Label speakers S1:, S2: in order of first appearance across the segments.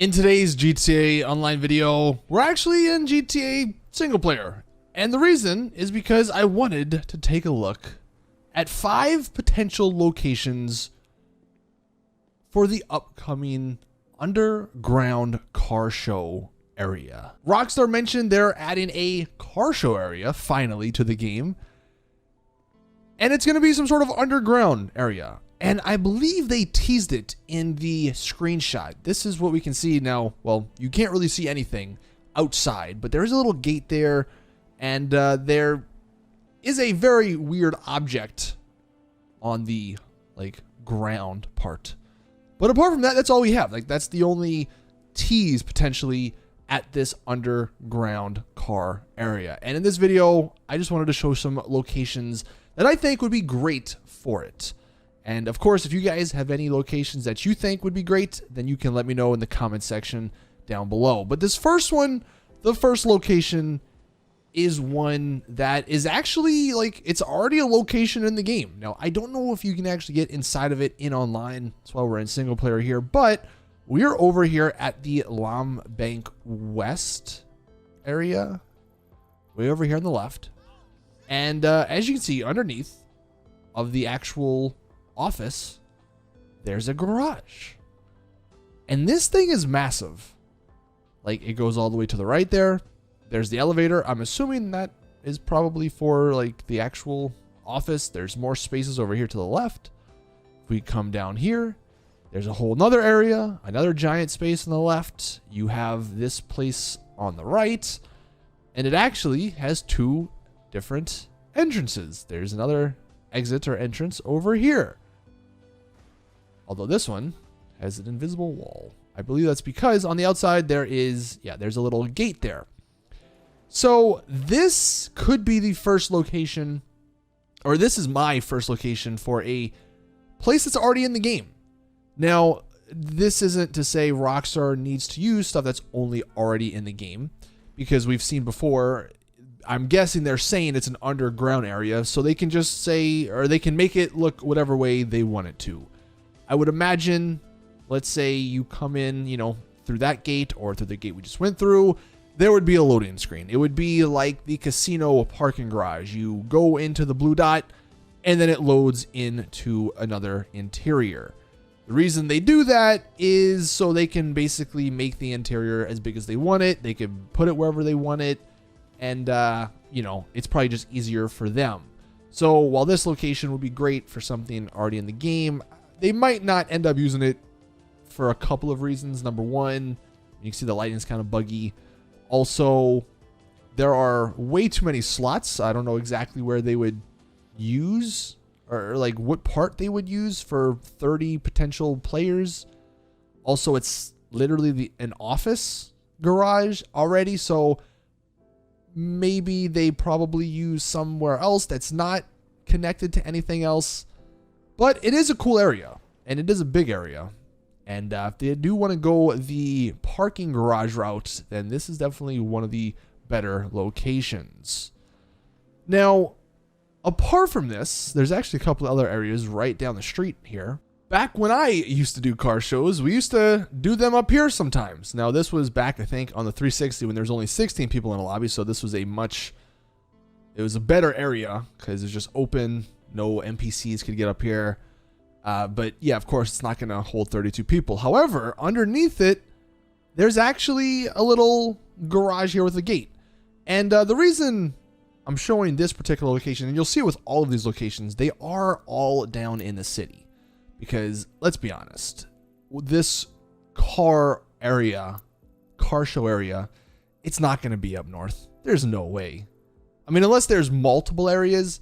S1: In today's GTA Online video, we're actually in GTA single player. And the reason is because I wanted to take a look at 5 potential locations for the upcoming underground car show area. Rockstar mentioned they're adding a car show area finally to the game. And it's going to be some sort of underground area. And I believe they teased it in the screenshot. This is what we can see now. Well, you can't really see anything outside, but there's a little gate there. And there is a very weird object on the ground part. But apart from that, that's all we have. That's the only tease potentially at this underground car area. And in this video, I just wanted to show some locations that I think would be great for it. And of course, if you guys have any locations that you think would be great, then you can let me know in the comment section down below. But this first one, the first location, is one that is actually it's already a location in the game. Now, I don't know if you can actually get inside of it in online. That's why we're in single player here. But we're over here at the Lam Bank West area, way over here on the left. And as you can see, underneath of the actual office, there's a garage. And this thing is massive. It goes all the way to the right there. There's the elevator. I'm assuming that is probably for the actual office. There's more spaces over here to the left. If we come down here, there's a whole nother area, another giant space on the left. You have this place on the right, and it actually has 2 different entrances. There's another exit or entrance over here. Although this one has an invisible wall. I believe that's because on the outside there's a little gate there. So this could be the first location, or this is my first location for a place that's already in the game. Now, this isn't to say Rockstar needs to use stuff that's only already in the game, because we've seen before, I'm guessing they're saying it's an underground area, so they can just say, or they can make it look whatever way they want it to. I would imagine, let's say you come in, through that gate or through the gate we just went through, there would be a loading screen. It would be like the casino parking garage. You go into the blue dot and then it loads into another interior. The reason they do that is so they can basically make the interior as big as they want it. They can put it wherever they want it. And, it's probably just easier for them. So while this location would be great for something already in the game, they might not end up using it for a couple of reasons. Number one, you can see the lighting is kind of buggy. Also, there are way too many slots. I don't know exactly where they would use or what part they would use for 30 potential players. Also, it's literally an office garage already. So maybe they probably use somewhere else that's not connected to anything else. But it is a cool area, and it is a big area. And if they do want to go the parking garage route, then this is definitely one of the better locations. Now, apart from this, there's actually a couple of other areas right down the street here. Back when I used to do car shows, we used to do them up here sometimes. Now, this was back, I think, on the 360 when there was only 16 people in a lobby, so this was it was a better area because it's just open. No NPCs could get up here. But yeah, of course, it's not going to hold 32 people. However, underneath it, there's actually a little garage here with a gate. And the reason I'm showing this particular location, and you'll see it with all of these locations, they are all down in the city. Because let's be honest, this car show area, it's not going to be up north. There's no way. I mean, unless there's multiple areas,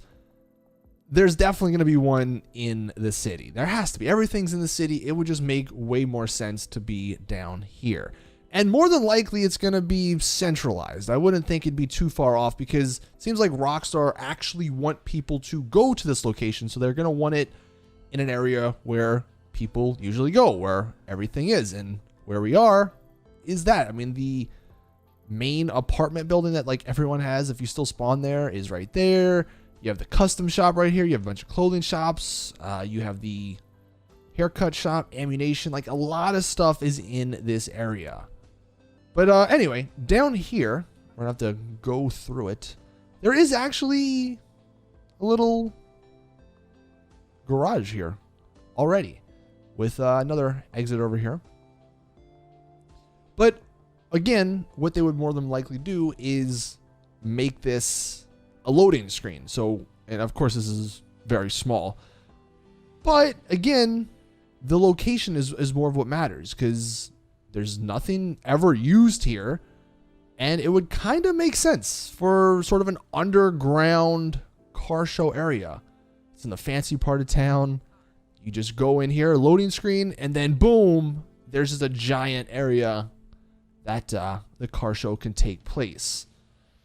S1: there's definitely going to be one in the city. There has to be. Everything's in the city. It would just make way more sense to be down here. And more than likely, it's going to be centralized. I wouldn't think it'd be too far off because it seems like Rockstar actually want people to go to this location. So they're going to want it in an area where people usually go, where everything is. And where we are is that. I mean, the main apartment building that everyone has, if you still spawn there, is right there. You have the custom shop right here. You have a bunch of clothing shops. You have the haircut shop, ammunition, like a lot of stuff is in this area. But anyway, down here, we're gonna have to go through it. There is actually a little garage here already with another exit over here. But again, what they would more than likely do is make this a loading screen. So, and of course this is very small, but again, the location is more of what matters, because there's nothing ever used here, and it would kind of make sense for sort of an underground car show area. It's in the fancy part of town. You just go in here, loading screen, and then boom, there's just a giant area that the car show can take place.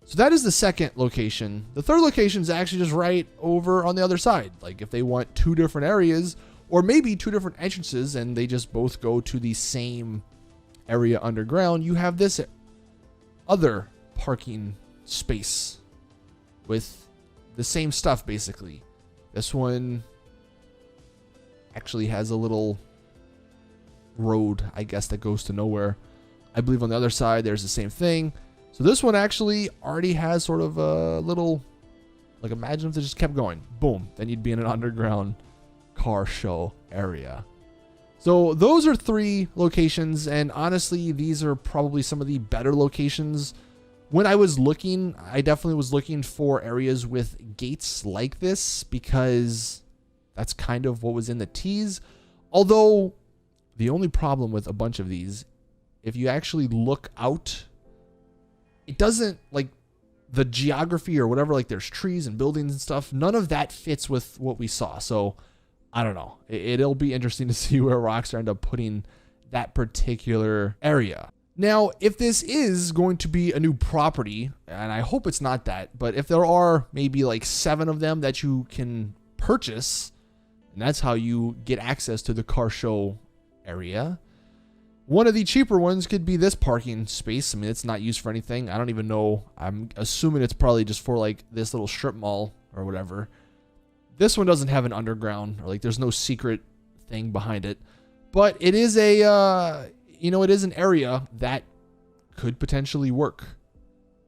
S1: So that is the second location. The third location is actually just right over on the other side. Like if they want two different areas, or maybe two different entrances, and they just both go to the same area underground, you have this other parking space with the same stuff basically. This one actually has a little road, I guess, that goes to nowhere. I believe on the other side there's the same thing. So this one actually already has sort of a little, like imagine if they just kept going, boom, then you'd be in an underground car show area. So those are three locations, and honestly, these are probably some of the better locations. When I was looking, I definitely was looking for areas with gates like this, because that's kind of what was in the tease. Although the only problem with a bunch of these, if you actually look out, it doesn't, like the geography or whatever, like there's trees and buildings and stuff, none of that fits with what we saw. So I don't know. It'll be interesting to see where Rockstar end up putting that particular area. Now, if this is going to be a new property, and I hope it's not that, but if there are maybe like 7 of them that you can purchase, and that's how you get access to the car show area, one of the cheaper ones could be this parking space. I mean, it's not used for anything. I don't even know. I'm assuming it's probably just for like this little strip mall or whatever. This one doesn't have an underground, or like there's no secret thing behind it, but it is a, it is an area that could potentially work,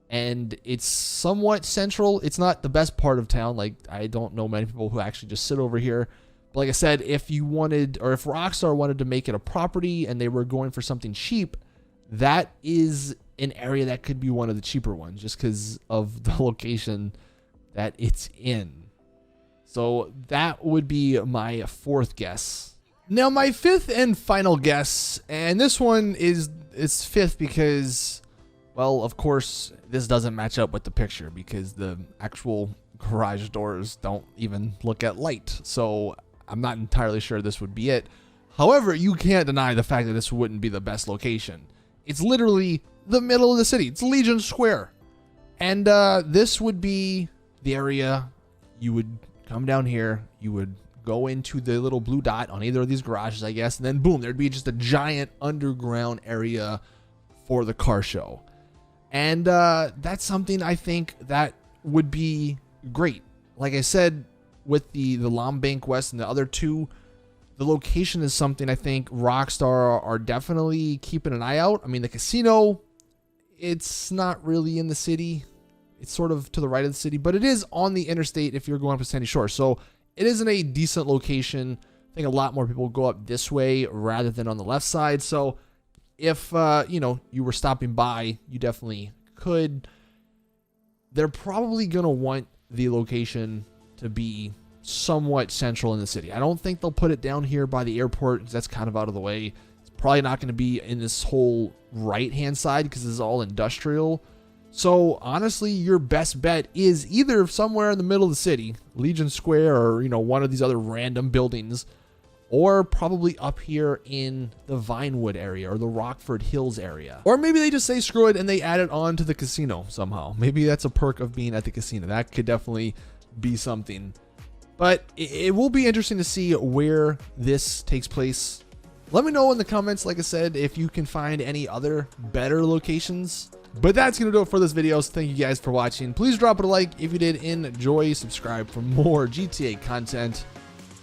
S1: and it's somewhat central. It's not the best part of town. Like I don't know many people who actually just sit over here. But like I said, if you wanted, or if Rockstar wanted to make it a property and they were going for something cheap, that is an area that could be one of the cheaper ones, just because of the location that it's in. So that would be my fourth guess. Now my fifth and final guess, and this one is fifth because, well, of course, this doesn't match up with the picture because the actual garage doors don't even look at light. So I'm not entirely sure this would be it. However, you can't deny the fact that this wouldn't be the best location. It's literally the middle of the city. It's Legion Square. And this would be the area you would come down here. You would go into the little blue dot on either of these garages, I guess. And then boom, there'd be just a giant underground area for the car show. And that's something I think that would be great. Like I said, with the Lombank West and the other two, the location is something I think Rockstar are definitely keeping an eye out. I mean, the casino, it's not really in the city. It's sort of to the right of the city, but it is on the interstate if you're going up to Sandy Shore. So it is in a decent location. I think a lot more people go up this way rather than on the left side. So if, you were stopping by, you definitely could. They're probably going to want the location to be somewhat central in the city. I don't think they'll put it down here by the airport, because that's kind of out of the way. It's probably not going to be in this whole right-hand side because this is all industrial. So honestly, your best bet is either somewhere in the middle of the city, Legion Square, or one of these other random buildings, or probably up here in the Vinewood area or the Rockford Hills area. Or maybe they just say screw it and they add it on to the casino somehow. Maybe that's a perk of being at the casino. That could definitely be something. But it will be interesting to see where this takes place. Let me know in the comments, like I said, if you can find any other better locations. But that's going to do it for this video. So thank you guys for watching. Please drop it a like if you did enjoy. Subscribe for more GTA content.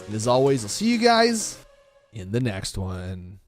S1: And as always, I'll see you guys in the next one.